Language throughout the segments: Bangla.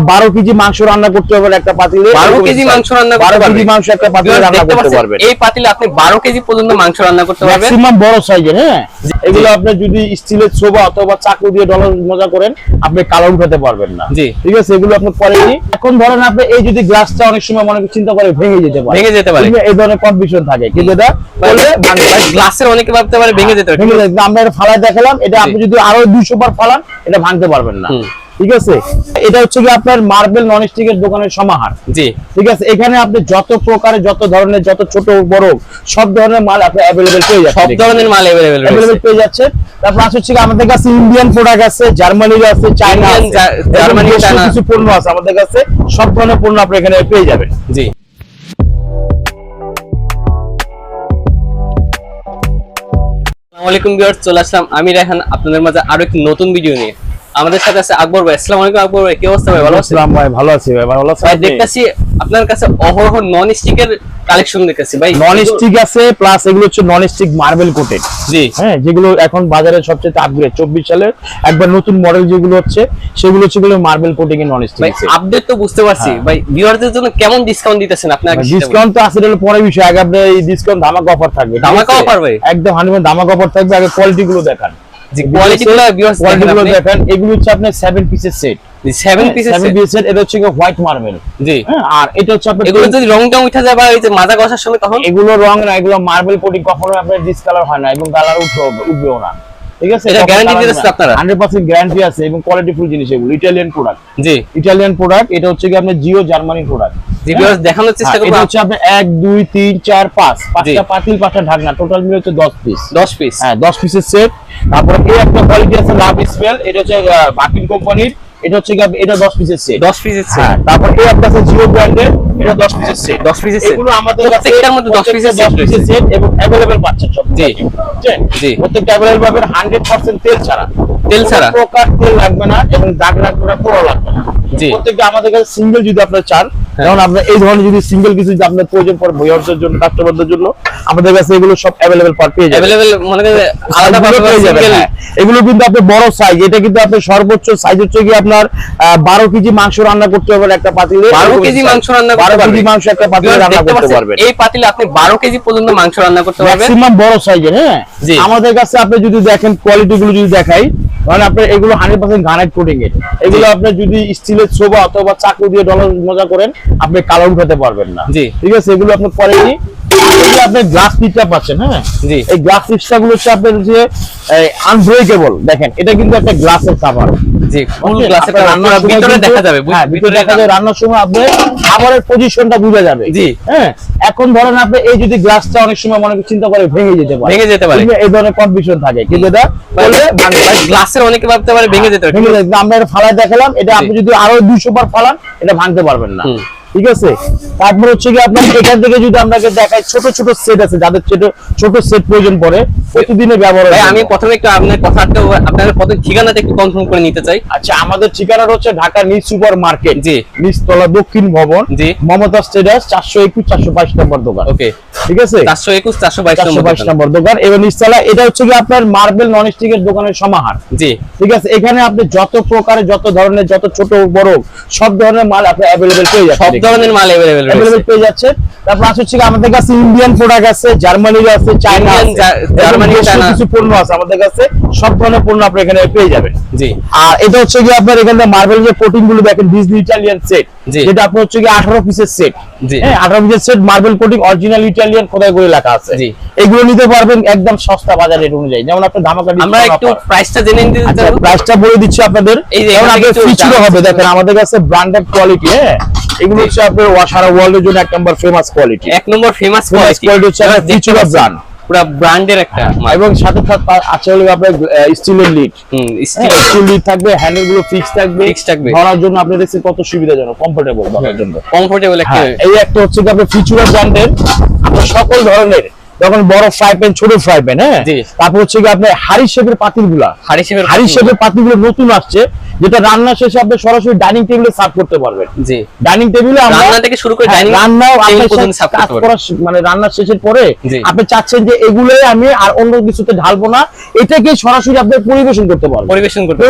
12 কেজি মাংস রান্না করতে পারবেন একটা পাতিলে। 12 কেজি মাংস রান্না করতে 12 কেজি মাংস একটা পাতিলে রান্না করতে পারবেন। এই পাতিলে আপনি 12 কেজি পর্যন্ত মাংস রান্না করতে পারবেন, ম্যাক্সিমাম বড় সাইজের। হ্যাঁ, এগুলো আপনি যদি স্টিলের ছোবা অথবা চাকু দিয়ে ডলার মজা করেন, আপনি কালো উঠাতে পারবেন না। জি, ঠিক আছে, এগুলো আপনি পরেনি। এখন ধরেন আপনি এই যদি গ্লাসটা অনেক সময় মনে চিন্তা করে ভেঙে যেতে পারে, এই ধরনের কন্ডিশন থাকে, কিন্তু এটা বলে গ্লাসের অনেকে ভাবতে পারে ভেঙে যেতে পারে। আমরা ফালায় দেখালাম, এটা আপনি যদি আরো 200 বার ফালান এটা ভাঙতে পারবেন না। ঠিক আছে, এটা হচ্ছে কি আপনার মার্বেল নন স্টিকের দোকানের সমাহার। জি, ঠিক আছে, এখানে আপনি যত প্রকারের, যত ধরনের, যত ছোট বড় সব ধরনের মাল আপনি अवेलेबल পেয়ে যাচ্ছেন। সব ধরনের মাল अवेलेबल পেয়ে যাচ্ছেন। তারপর হচ্ছে কি আমাদের কাছে ইন্ডিয়ান প্রোডাক্ট আছে, জার্মানির আছে, চায়না আছে, জার্মানি চায়না কিছু পণ্য আছে আমাদের কাছে। সব ধরনের পণ্য আপনি এখানে পেয়ে যাবেন। জি, আসসালামু আলাইকুম ভিউয়ার্স, চলে আসলাম আমি রায়হান আপনাদের মাঝে আরো একটি নতুন ভিডিও নিয়ে। আমাদের সাথে আছে আকবর ভাই। আসসালামু আলাইকুম আকবর ভাই, কি অবস্থা ভাই? ভালো আছেন? আসসালাম ভাই, ভালো আছি ভাই, ভালো আছি ভাই। দেখতেছি আপনার কাছে অহরহ নন স্টিকের কালেকশন দেখতেছি ভাই। নন স্টিক আছে, প্লাস এগুলো হচ্ছে নন স্টিক মার্বেল কোটেড। জি, হ্যাঁ, যেগুলো এখন বাজারে সবচেয়ে আপগ্রেড 24 সালের একবার নতুন মডেল যেগুলো হচ্ছে সেগুলো হচ্ছে মার্বেল কোটিং এর নন স্টিক ভাই। আছে। আপডেট তো বুঝতে পারছি ভাই, ভিউয়ারদের জন্য কেমন ডিসকাউন্ট দিতেছেন আপনি? আগে ডিসকাউন্ট তো আছে, এটা পরে বিষয়। আগে আপনি এই ডিসকাউন্ট ধামাকা অফার থাকবে। ধামাকা অফার ভাই, একদম 100% ধামাকা অফার থাকবে। আগে কোয়ালিটি গুলো দেখান। জি, কোয়ালিটি গুলো ভিউয়ার্স দেখেন। এগুলো হচ্ছে আপনার 7 পিসের সেট। 7 পিসের সেট। এটা হচ্ছে হোয়াইট মার্বেল। জি, আর এটা হচ্ছে আপনার এগুলো যদি রংটা উঠে যায় বা এই যে মাজা ঘষার সময় তখন এগুলো রং না, এগুলো মার্বেল কোটিং কখনো আপনার ডিসকালার হয় না এবং কালার উঠবেও না। ঠিক আছে, এটা গ্যারান্টি দিতেছেন আপনারা? 100% গ্যারান্টি আছে এবং কোয়ালিটিফুল জিনিস। এগুলো ইতালিয়ান প্রোডাক্ট। জি, ইতালিয়ান প্রোডাক্ট। এটা হচ্ছে কি আপনার জিও জার্মানি প্রোডাক্ট। জি ভিউয়ার্স দেখানোর চেষ্টা করব। এটা হচ্ছে আপনার 1 2 3 4 5 পাঁচটা পাতিল, 5টা ঢাকনা, টোটাল মিলে হচ্ছে 10 পিস। 10 পিস, হ্যাঁ, 10 পিসের সেট। তারপর এই একটা কোয়ালিটি আছে লাভ স্পেল, এটা হচ্ছে বাকিন কোম্পানির। এটা হচ্ছে এটা 10 পিসের সেট। 10 পিসের সেট। হ্যাঁ, তারপর এই একটা আছে জিও ব্র্যান্ডের, এটা 10 পিসের সেট। 10 পিসের সেট। এগুলো আমাদের কাছে প্রত্যেকটার মধ্যে 10 পিসের সেট এবং अवेलेबल পাচ্ছেন সব। জি, জি, প্রত্যেকটা अवेलेबल পাবেন 100% তেল ছাড়া। তেল ছাড়া প্রকার তেল লাগবে না এবং দাগ লাগবে না, পোড়া লাগবে না। জি, প্রত্যেকটা আমাদের কাছে সিঙ্গেল যদি আপনারা চান, যেমন আপনার এই ধরনের যদি সিঙ্গেল কিছু যদি আপনার প্রয়োজন পড়ে ভিউয়ারদের জন্য, কাস্টমারদের জন্য, আমাদের কাছে এগুলো সব अवेलेबल পেয়ে যাবেন। अवेलेबल মনে করেন আলাদা ভাবে পেয়ে যাবেন। এগুলো কিন্তু আপনি বড় সাইজ। এটা কিন্তু আপনি সর্বোচ্চ সাইজ হচ্ছে কি আপনার 12 কেজি মাংস রান্না করতে পারবেন একটা পাতিলে। 12 কেজি মাংস রান্না করতে পারবেন। 12 কেজি মাংস একটা পাতিলে রান্না করতে পারবেন। এই পাতিলে আপনি 12 কেজি পর্যন্ত মাংস রান্না করতে পারবেন, ম্যাক্সিমাম বড় সাইজের। হ্যাঁ, আমাদের কাছে আপনি যদি দেখেন কোয়ালিটি গুলো যদি দেখাই, তাহলে আপনি এগুলো 100% গ্রানাইট কোটিং এর। এগুলো আপনি যদি স্টিলের ছোবা অথবা চাকু দিয়ে ডলার মজা করেন, আপনি কালো উঠাতে পারবেন না। জি, ঠিক আছে, এগুলো আপনি পরেনি। আপনি গ্লাস পিসটা পাচ্ছেন। হ্যাঁ, জি, এই গ্লাস পিসটা গুলো হচ্ছে আপনার যে আনব্রেকেবল। দেখেন, এটা কিন্তু একটা গ্লাসের কভার। জি, ফুল গ্লাসের রান্নার ভিতরে দেখা যাবে। হ্যাঁ, ভিতরে দেখা যাবে। রান্নার সময় আপনি খাবারের পজিশনটা বোঝা যাবে। জি, হ্যাঁ, এখন ধরেন আপনি এই যদি গ্লাসটা অনেক সময় মনে চিন্তা করে ভেঙে যেতে পারে, এই ধরনের কন্ডিশন থাকে, কিন্তু এটা বলে গ্লাসের অনেকে ভাবতে পারে ভেঙে যেতে পারে। আমরা এটা ফালায় দেখালাম, এটা আপনি যদি আরো 200 বার ফালান এটা ভাঙতে পারবেন না। ঠিক আছে, তারপর হচ্ছে কি আপনার এখান থেকে যদি আপনাকে দেখাই, ছোট ছোট সেট আছে, যাদের ছোট সেট প্রয়োজন পড়ে প্রতিদিনের ব্যবহার। আমি প্রথমে একটু আপনার কথাটা আপনার কত ঠিকানাটা একটু কনফার্ম করে নিতে চাই। আচ্ছা, আমাদের ঠিকানা হচ্ছে ঢাকা নিউ সুপার মার্কেট, জি, নিচতলা দক্ষিণ ভবন, জি, মমতা স্টেডিয়াস 421 422 নম্বর দোকান। ওকে, ঠিক আছে, 421 422 নম্বর দোকান। এবং নিচতলা এটা হচ্ছে কি আপনার মার্বেল নন স্টিকের দোকানের সমাহার। জি, ঠিক আছে, এখানে আপনি যত প্রকারের, যত ধরনের, যত ছোট বড় সব ধরনের মাল আপনি अवेलेबल পেয়ে যাচ্ছেন। সব ধরনের মাল अवेलेबल পেয়ে যাচ্ছে। তারপর হচ্ছে কি আমাদের কাছে ইন্ডিয়ান প্রোডাক্ট আছে, জার্মানির আছে, চায়না আছে, জার্মানি চায়না কিছু পণ্য আছে আমাদের কাছে। সব ধরনের পণ্য আপনি এখানে পেয়ে যাবেন। জি, আর এটা হচ্ছে কি আপনার এখানে মার্বেল যে কোটিং গুলো দেখেন, ডিজনি ইটালিয়ান সেট, যেটা আপনার হচ্ছে কি 18 পিসের সেট। হ্যাঁ, 18 পিসের set marble coating, original Italian খোদাই করে লেখা আছে। জি, এগুলো নিতে পারবেন একদম সস্তা বাজার রেট অনুযায়ী। যেমন আপনি ধামাকা আমরা একটু প্রাইসটা জেনে নিতে চাই। প্রাইসটা বলে দিচ্ছি আপনাদের। যেমন আগে ফিচার হবে, দেখেন আমাদের কাছে ব্র্যান্ডেড কোয়ালিটি। হ্যাঁ, এগুলো হচ্ছে আপনার সারা ওয়ার্ল্ডের জন্য এক নম্বর ফেমাস কোয়ালিটি। এক নম্বর ফেমাস কোয়ালিটি হচ্ছে ফিচার ব্র্যান্ড, পুরো ব্র্যান্ডের একটা। এবং সাথে আছে হলো আপনার স্টিলের লিড। স্টিল লিড থাকবে, হ্যান্ডেল গুলো ফিক্স থাকবে। ধরার জন্য আপনি দেখছেন কত সুবিধাজনক, কমফোর্টেবল ধরার জন্য। কমফোর্টেবল একটা। এই একটা হচ্ছে কি আপনার ফিচার ব্র্যান্ডের, আপনার সকল ধরনের, যখন বড় ফ্রাই প্যান, ছোট ফ্রাই প্যান। হ্যাঁ, তারপর হচ্ছে কি আপনার হাড়ি শেপের পাতিলগুলা, হাড়ি শেপের পাতিলগুলো নতুন আসছে। যেটা রান্না শেষে আপনি সরাসরি ডাইনিং টেবিলে সার্ভ করতে পারবেন। জি, ডাইনিং টেবিলে আমরা রান্না থেকে শুরু করে ডাইনিং রান্নাও টেবিল পর্যন্ত সার্ভ কাজ করতে করা পারবেন। মানে রান্না শেষের পরে জি। আপনি চাচ্ছেন যে এগুলোই আমি আর অন্য কিছুতে ঢালবো না, এটাকে সরাসরি আপনি পরিবেশন করতে পারবেন। পরিবেশন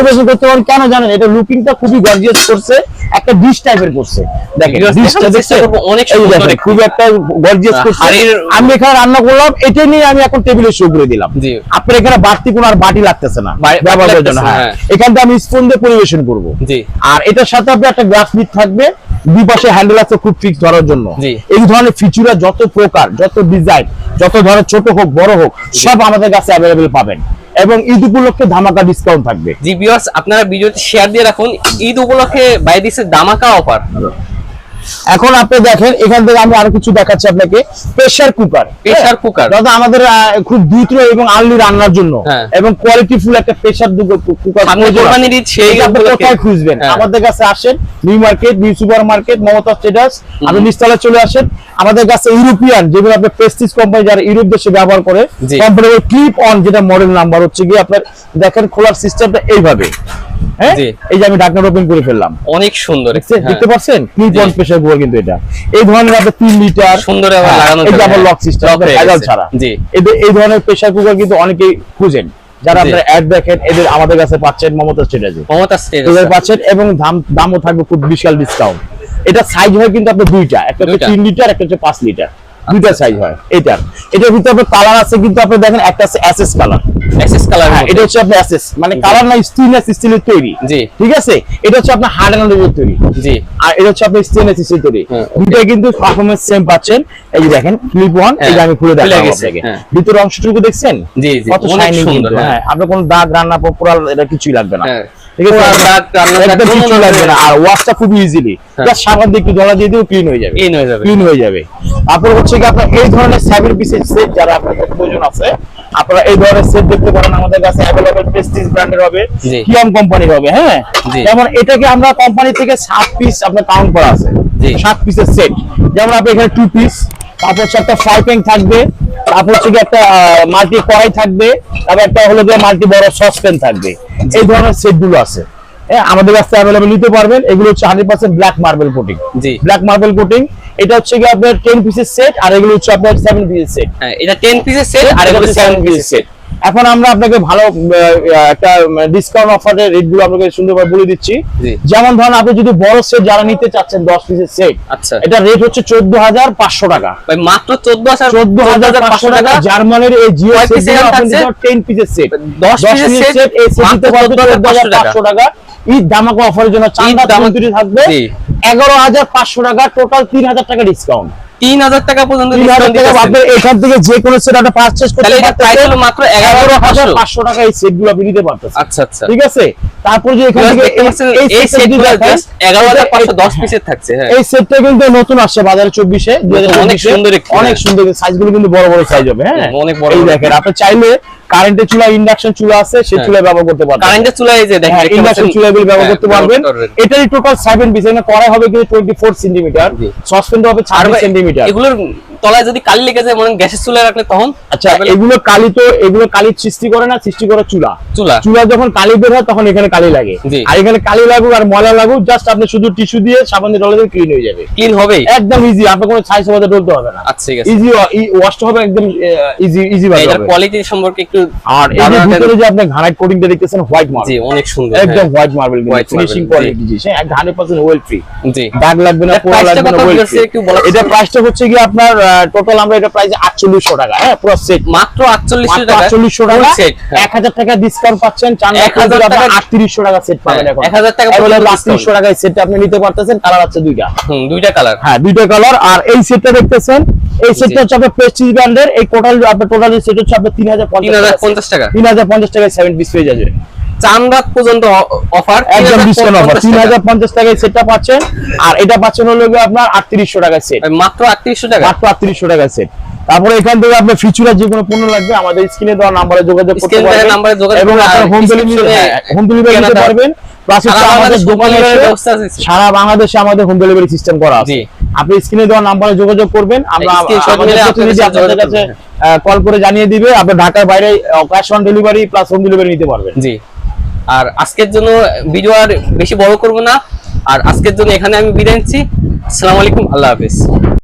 করতে কেন জানেন? এটা লুকিংটা খুবই গর্জিয়াস করছে, একটা ডিশ টাইপের করছে। দেখেন Viewers, ডিশটা দেখানোর চেষ্টা দেখছেন? করবো, অনেক এই সুন্দর দেখেন, দেখতে। খুবই একটা গর্জিয়াস করছে। হাড়ির- আমি এখানে রান্না করলাম, এটা নিয়ে আমি এখন টেবিলে শো করে দিলাম। জি। আপনার এখানে বাড়তি কোনো আর বাটি লাগতেছে না বাটি ব্যবহার করার জন্য। লাগতেছে না, হ্যাঁ, হ্যাঁ। এখান থেকে আমি স্পুন দিয়ে পরিবেশন করব। জি। আর এটার সাথে আপনার একটা গ্লাস লিড থাকবে, দুই পাশে হ্যান্ডেল আছে খুব ফিক্স ধরার জন্য। জি। এই ধরনের ফিচার যত প্রকার, যত ডিজাইন, যত ধরনের ছোট হোক বড় হোক, সব আমাদের কাছে অ্যাভেলেবেল পাবেন। এবং ঈদ উপলক্ষে ধামাকা ডিসকাউন্ট থাকবে। জি ভিউয়ার্স, আপনারা ভিডিওটি শেয়ার দিয়ে রাখুন। ঈদ উপলক্ষে বাই দিছে ধামাকা অফার। এখন আপনি দেখেন, এখান থেকে আমি আরো কিছু দেখাচ্ছি আপনাকে। প্রেসার কুকার, প্রেসার কুকার দাদা আমাদের খুব দ্রুত এবং আর্লি রান্নার জন্য হ্যাঁ। এবং কোয়ালিটি ফুল একটা প্রেসার কুকার সামনে কোরবানির ঈদ, সেই আপনি উপলক্ষে। কোথায় খুঁজবেন? হ্যাঁ। আমাদের কাছে আসেন, new market, new super market, Mamata status, আপনি নিচতলায় চলে আসেন। আমাদের কাছে ইউরোপিয়ান, যেগুলো আপনার প্রেস্টিজ কোম্পানি যারা ইউরোপ দেশে ব্যবহার করে, জি। কোম্পানির ক্লিপ অন, যেটা মডেল নাম্বার হচ্ছে গিয়ে আপনার দেখেন খোলার সিস্টেমটা এইভাবে। হ্যাঁ, জি। এই যে আমি ঢাকনা ওপেন করে ফেললাম, অনেক সুন্দর দেখছেন? হ্যাঁ। দেখতে পাচ্ছেন clip G. On pressure cooker কিন্তু এটা এই ধরনের আপনার 3 লিটার সুন্দর আবার লাগানো এই যে যাবে, আবার হ্যাঁ। লক সিস্টেম Lock হয়ে প্যাডাল গেছে। ছাড়া। জি। এই ধরনের প্রেসার কুকার কিন্তু অনেকেই খুঁজেন, যারা জি। আপনারা অ্যাড দেখেন, এদের আমাদের কাছে পাচ্ছেন মমতা স্টেটাসে মমতা স্টেজ এদের পাচ্ছেন, এবং দামও থাকবে খুব বিশাল ডিসকাউন্ট। এটা সাইজ হয় কিন্তু আপনার দুইটা, একটা হচ্ছে দুইটা। 3 লিটার, একটা হচ্ছে 5 লিটার, দুইটা সাইজ হয় এটার। এটার ভিতরে আপনার কালার আছে, কিন্তু আপনি দেখেন একটা আছে এসএস কালার। SS colour. হ্যাঁ, এটা হচ্ছে আপনার এসএস, মানে কালার না, স্টেনলেস স্টিলের তৈরি। জি। ঠিক আছে, এটা হচ্ছে আপনার হার্ড অ্যান্ড তৈরি। জি। আর এটা হচ্ছে আপনার স্টেনলেস স্টিল তৈরি। হ্যাঁ, দুটোই কিন্তু পারফরম্যান্স সেম পাচ্ছেন। এই যে দেখেন ক্লিপ ওয়ান, হ্যাঁ, এই যে আমি খুলে খুলে দেখাবো গেছে, আপনাকে। হ্যাঁ। ভিতরে অংশটুকু দেখছেন? জি, জি, কত অনেক শাইনিং সুন্দর, কিন্তু। হ্যাঁ। হ্যাঁ, আপনার কোনো দাগ রান্না পোড়াল এটা কিছুই লাগবে না। হ্যাঁ। ঠিক আছে, পোড়াল দাগ, রান্নার দাগ একদম কোনো কিছুই লাগবে না। আর ওয়াশটা খুব ইজিলি, হ্যাঁ। জাস্ট সাবান দিয়ে একটু জল দিয়ে দিও, ক্লিন হয়ে যাবে। ক্লিন হয়ে যাবে। ক্লিন হয়ে যাবে। তারপর হচ্ছে কি আপনার এই ধরনের 7 পিসের সেট যারা আপনাদের প্রয়োজন আছে, আপনারা এই ধরনের সেট দেখতে পারেন। আমাদের কাছে अवेलेबल প্রেস্টিজ ব্র্যান্ডের হবে, জি। কিয়াম কোম্পানির হবে। হ্যাঁ, জি। যেমন এটাকে আমরা কোম্পানি থেকে 7 পিস আপনার কাউন্ট করা আছে। জি। 7 পিসের সেট। যেমন আপনি এখানে 2 পিস, তারপর হচ্ছে একটা ফ্রাই প্যান থাকবে, তারপর হচ্ছে কি একটা মাল্টি কড়াই থাকবে, তারপর একটা হলো যে মাল্টি বড় সসপ্যান থাকবে। এই ধরনের সেট গুলো আছে। হ্যাঁ, আমাদের কাছে अवेलेबल নিতে পারবেন। এগুলো হচ্ছে 100% ব্ল্যাক মার্বেল কোটিং। জি। Black marble coating. এটা হচ্ছে কি আপনার 10 পিসের সেট, আর এগুলো হচ্ছে আপনার 7 পিসের সেট। হ্যাঁ, এটা 10 পিসের সেট আর এগুলো 7 পিসের সেট। এখন আমরা আপনাকে ভালো একটা ডিসকাউন্ট অফারের রেট গুলো আপনাকে সুন্দরভাবে বলে দিচ্ছি। জি। যেমন ধরুন আপনি যদি বড় সেট যারা নিতে চাচ্ছেন 10 পিসের সেট, আচ্ছা। এটা রেট হচ্ছে 14500 টাকা। ভাই মাত্র 14500 টাকা। জার্মানির এই জিও কয় সেট পিসের থাকছে? 10 পিসের সেট, 10 পিসের সেট, এই সেট নিতে পারবেন 14500 টাকা। ঈদ ধামাকা অফারের জন্য চাঁদা ধামাকা তৈরি থাকবে জি। 11500 টাকা, টোটাল 3000 টাকা ডিসকাউন্ট। 3000 টাকা পর্যন্ত 3000 ডিসকাউন্ট টাকা দিতেছেন। আপনি এখান থেকে যে কোনো সেট আপনি পারচেজ করতে তাহলে এটা প্রাইস হলো মাত্র 11500। 11500 টাকা এই সেটগুলো আপনি নিতে পারতেছেন। আচ্ছা আচ্ছা। ঠিক আছে, তারপর যে এখান Viewers, থেকে দেখতে পাচ্ছেন এই সেটটা যদি সেটগুলো দেখেন, জাস্ট 11510 এটা- পিসের থাকছে। হ্যাঁ। এই সেটটা কিন্তু নতুন আসছে বাজারে 24 এ, 2024 অনেক সুন্দর একটি, অনেক হ্যাঁ। সুন্দর সাইজগুলো কিন্তু বড় বড় সাইজ হবে। হ্যাঁ, অনেক বড় এই বড়। দেখেন, আপনি চাইলে কারেন্টের চুলা, ইন্ডাকশন চুলা আছে, সেই হ্যাঁ। চুলা ব্যবহার করতে পারবেন। কারেন্টের চুলায় এই যে দেখেন, হ্যাঁ, দেখতে ইন্ডাকশন পাচ্ছেন। চুলাগুলো ব্যবহার হ্যাঁ, করতে পারবেন। করবেন। এটারই টোটাল 7 পিস, এখানে কড়াই হবে কিন্তু 24 সেন্টিমিটার, জি। সসপ্যানটা হবে আর 26 ভাই, সেন্টিমিটার। এগুলোর তলায় যদি কালি লেগে যায়, মনে হয় গ্যাসের চুলায় রাখলে তখন আচ্ছা, এগুলো কালি তো, এগুলো কালি সৃষ্টি করে না, সৃষ্টি করে চুলা। চুলা। চুলা যখন কালি বের হয় তখন এখানে কালি লাগে। জি। আর এখানে কালি লাগুক আর ময়লা লাগুক, জাস্ট আপনি শুধু টিস্যু দিয়ে সাবান দিয়ে ডলে দিয়ে ক্লিন হয়ে যাবে। ক্লিন হবেই। একদম ইজি, আপনার কোনো ছাই সবাতে ডলতে হবে না। আচ্ছা, ঠিক আছে। ইজি ওয়াশটা হবে একদম ইজি ভাবে এটার হবে। কোয়ালিটি সম্পর্কে একটু আর এই যে ধারণা দেন। ভিতরে যে আপনি গ্রানাইট কোটিংটা দেখতেছেন, হোয়াইট জি, মার্বেল, অনেক সুন্দর। একদম হ্যাঁ। White marble, White finishing marble, quality জি, 100% ওয়েল ফ্রি। জি। দাগ লাগবে না, এটার পোড়া price টা লাগবে না, কত ওয়েল পড়ছে একটু বলা ফ্রি। এটা যাচ্ছে? প্রাইসটা হচ্ছে কি আপনার টোটাল আমরা এটা প্রাইস 4800 টাকা। হ্যাঁ, পুরো সেট মাত্র 4800 টাকা। 4800 টাকা। Full set, হ্যাঁ। 1000 টাকা ডিসকাউন্ট পাচ্ছেন। 1000 টাকা 3800 টাকা সেট পাবেন হ্যাঁ, এখন। 1000 টাকা এগুলো পর্যন্ত 3800 টাকায় সেটটা আপনি নিতে পারতেছেন। কালার আছে দুইটা। দুইটা কালার। হ্যাঁ, দুইটা কালার। আর এই সেটটা দেখতেছেন, এই সেটটা হচ্ছে আপনার প্রেস্টিজ ব্র্যান্ডের। এই টোটাল সেট হচ্ছে আপনার 3050 টাকা। 3050 টাকায় 7 পিস পেয়ে যাবেন। চান রাত পর্যন্ত অফার, একদম ডিসকাউন্ট অফার। 3050 টাকায় সেটটা পাচ্ছেন। আর এটা পাচ্ছেন হলো গিয়ে আপনার 3800 টাকায় সেট। মাত্র 3800 টাকা। মাত্র 3800 টাকায় সেট। তারপরে এখান থেকে আপনার ফিচার যে কোনো পণ্য লাগবে আমাদের স্ক্রিনে দেওয়া নম্বরে যোগাযোগ করতে স্ক্রিনে দেওয়া পারবেন, নম্বরে যোগাযোগ এবং করে আপনার আর হোম ডেলিভারি description-এ নিতে পারবেন। প্লাস সারা আমাদের বাংলাদেশে দোকানে delivery এসে ব্যবস্থা আছে। সারা বাংলাদেশে আমাদের হোম ডেলিভারি সিস্টেম করা আছে। জি। আপনি স্ক্রিনে দেওয়া নম্বরে যোগাযোগ করবেন, আমরা Screenshot আমাদের নিলে প্রতিনিধি আপনাদের আপনাদের কাছে কল করে জানিয়ে দিবে। আপনি ঢাকার বাইরে cash on delivery plus home delivery নিতে পারবেন। জি। আর আজকের জন্য ভিডিও আর বেশি বড় করব না, আর আজকের জন্য এখানে আমি বিদায় নিচ্ছি। আসসালামু আলাইকুম, আল্লাহ হাফেজ।